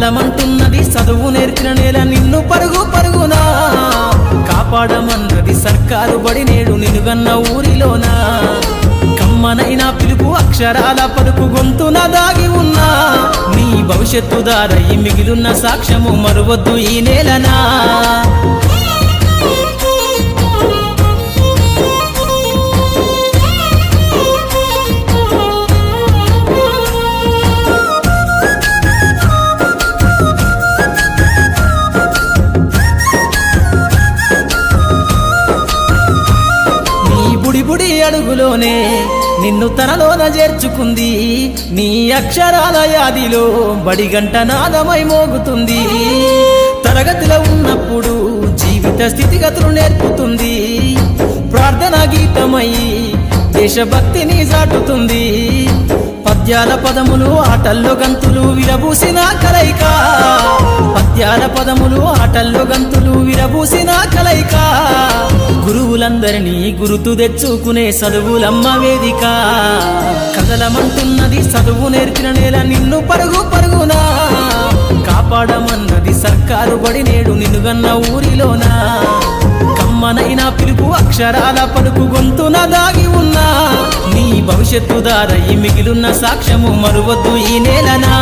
కదలమంటున్నది చదువు నేర్చిన నేల నిన్ను పరుగు పరుగునా కాపాడమన్నది సర్కారు బడి నేడు నిలుగన్న ఊరిలోనా కమ్మనైనా పిలుపు అక్షరాల పలుకు గొంతున దాగి ఉన్నా నీ భవిష్యత్తు దారై మిగిలున్న సాక్ష్యము మరువద్దు ఈ నేలనా బుడి అడుగులోనే నిన్ను తనలోన చేర్చుకుంది నీ అక్షరాల యాదిలో బడిగంట నాదమై మోగుతుంది తరగతిలో ఉన్నప్పుడు జీవిత స్థితిగతులు నేర్పుతుంది ప్రార్థన గీతమై దేశభక్తిని చాటుతుంది పద్యాల పదములు ఆటల్లో గంతులు విరబూసిన కలయిక పద్యాల పదములు ఆటల్లో గంతులు విరబూసిన కలయిక గురువులందరినీ గురుతు తెచ్చుకునే చదువులమ్మ వేదిక కదలమంటున్నది చదువు నేర్చిన నేల నిన్ను పరుగు పరుగునా కాపాడమన్నది సర్కారు బడి నేడు నిలుగన్న ఊరిలోనా కమ్మనైనా పిలుపు అక్షరాల పలుకు గొంతున దాగి ఉన్నా నీ భవిష్యత్తు దారై మిగిలున్న సాక్ష్యము మరువద్దు ఈ నేలనా